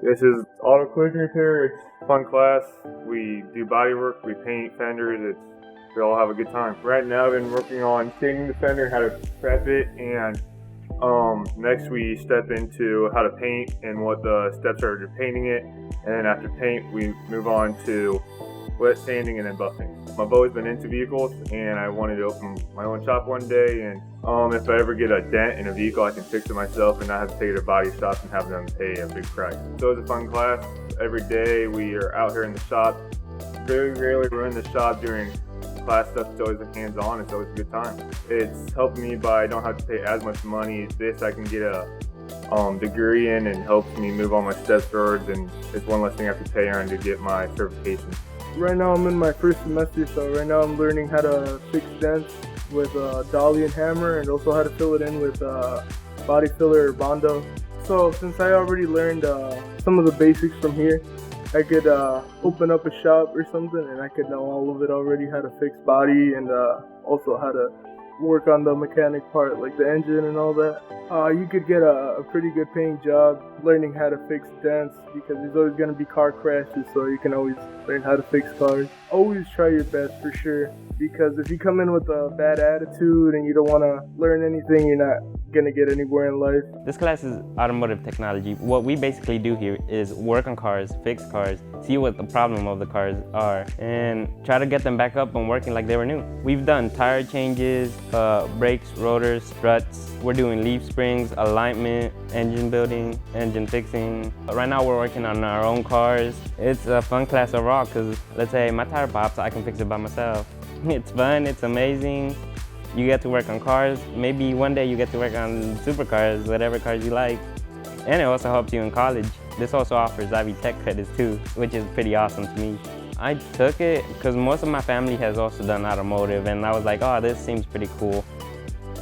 This is auto collision repair. It's a fun class. We do body work, we paint fenders. We all have a good time. Right now I've been working on sanding the fender, how to prep it, and next we step into how to paint and what the steps are to painting it. And then after paint, we move on to wet sanding and then buffing. I've always been into vehicles and I wanted to open my own shop one day, and if I ever get a dent in a vehicle, I can fix it myself and not have to take it to body shop and have them pay a big price. So it's a fun class. Every day we are out here in the shop. Very rarely we're in the shop during class stuff. It's always hands-on. It's always a good time. It's helped me by I don't have to pay as much money. This I can get a degree in and helps me move on my steps forwards, and it's one less thing I have to pay on to get my certification. Right now I'm in my first semester, so right now I'm learning how to fix dents with dolly and hammer, and also how to fill it in with body filler or Bondo. So since I already learned some of the basics from here, I could open up a shop or something and I could know all of it already, how to fix body and also how to work on the mechanic part, like the engine and all that. You could get a pretty good paying job learning how to fix dents, because there's always going to be car crashes, so you can always learn how to fix cars. Always try your best for sure, because if you come in with a bad attitude and you don't want to learn anything, you're not going to get anywhere in life. This class is automotive technology. What we basically do here is work on cars, fix cars, see what the problem of the cars are, and try to get them back up and working like they were new. We've done tire changes, brakes, rotors, struts. We're doing leaf springs, alignment, engine building, engine fixing. Right now we're working on our own cars. It's a fun class overall because, let's say my tire pops, I can fix it by myself. It's fun, it's amazing. You get to work on cars. Maybe one day you get to work on supercars, whatever cars you like. And it also helps you in college. This also offers Ivy Tech credits too, which is pretty awesome to me. I took it because most of my family has also done automotive, and I was like, oh, this seems pretty cool.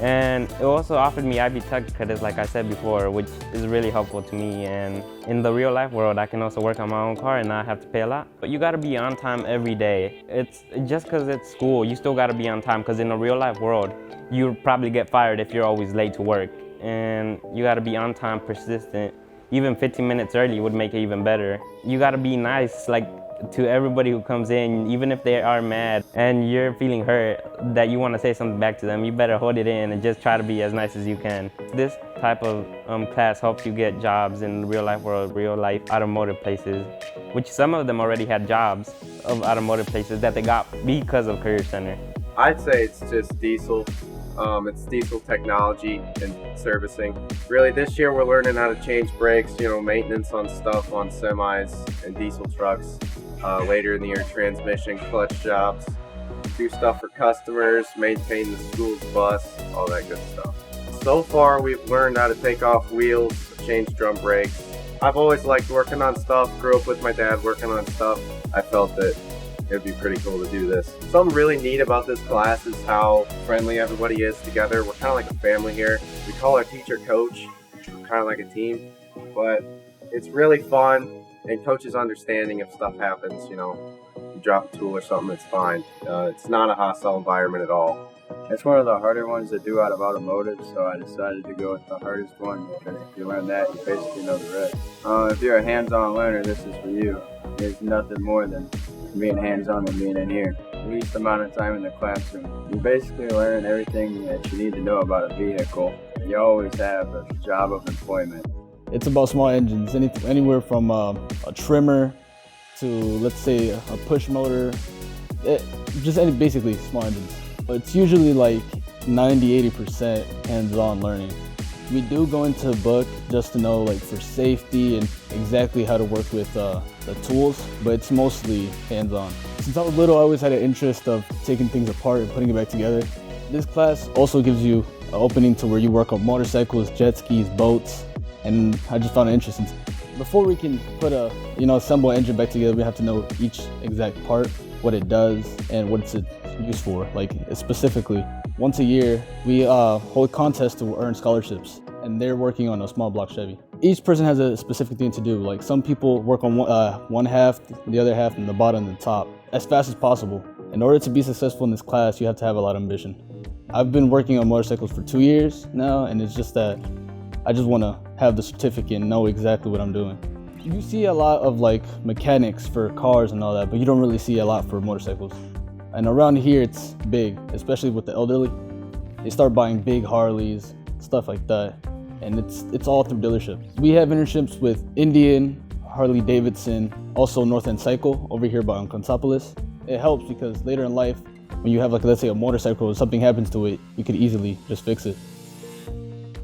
And it also offered me Ivy Tech credits, like I said before, which is really helpful to me. And in the real life world, I can also work on my own car and not have to pay a lot. But you gotta be on time every day. It's just because it's school, you still gotta be on time, because in the real life world, you'll probably get fired if you're always late to work. And you gotta be on time, persistent. Even 15 minutes early would make it even better. You gotta be nice, like, to everybody who comes in, even if they are mad and you're feeling hurt that you want to say something back to them, you better hold it in and just try to be as nice as you can. This type of class helps you get jobs in the real life world, real life automotive places, which some of them already had jobs of automotive places that they got because of Career Center. I'd say it's just diesel. It's diesel technology and servicing. Really, this year we're learning how to change brakes, maintenance on stuff on semis and diesel trucks. Later in the year, transmission, clutch jobs, do stuff for customers, maintain the school's bus, all that good stuff. So far, we've learned how to take off wheels, change drum brakes. I've always liked working on stuff, grew up with my dad working on stuff. I felt that it'd be pretty cool to do this. Something really neat about this class is how friendly everybody is together. We're kind of like a family here. We call our teacher Coach. We're kind of like a team, but it's really fun. And Coach's understanding if stuff happens, you drop a tool or something, it's fine. It's not a hostile environment at all. It's one of the harder ones to do out of automotive, so I decided to go with the hardest one, because if you learn that, you basically know the rest. If you're a hands-on learner, this is for you. There's nothing more than being hands-on than being in here. Least amount of time in the classroom. You basically learn everything that you need to know about a vehicle. You always have a job of employment. It's about small engines, anywhere from a trimmer to, let's say, a push motor, basically small engines. But it's usually like 90-80% hands-on learning. We do go into a book just to know, like, for safety and exactly how to work with the tools, but it's mostly hands-on. Since I was little, I always had an interest of taking things apart and putting it back together. This class also gives you an opening to where you work on motorcycles, jet skis, boats, and I just found it interesting. Before we can put assemble an engine back together, we have to know each exact part, what it does, and what it's used for. Like, specifically, once a year, we hold contests to earn scholarships, and they're working on a small block Chevy. Each person has a specific thing to do. Like, some people work on one half, the other half, and the bottom and the top, as fast as possible. In order to be successful in this class, you have to have a lot of ambition. I've been working on motorcycles for 2 years now, and it's just that I just want to have the certificate and know exactly what I'm doing. You see a lot of like mechanics for cars and all that, but you don't really see a lot for motorcycles. And around here it's big, especially with the elderly. They start buying big Harleys, stuff like that. And it's all through dealerships. We have internships with Indian, Harley Davidson, also North End Cycle over here by Consopolis. It helps because later in life, when you have like, let's say a motorcycle, if something happens to it, you could easily just fix it.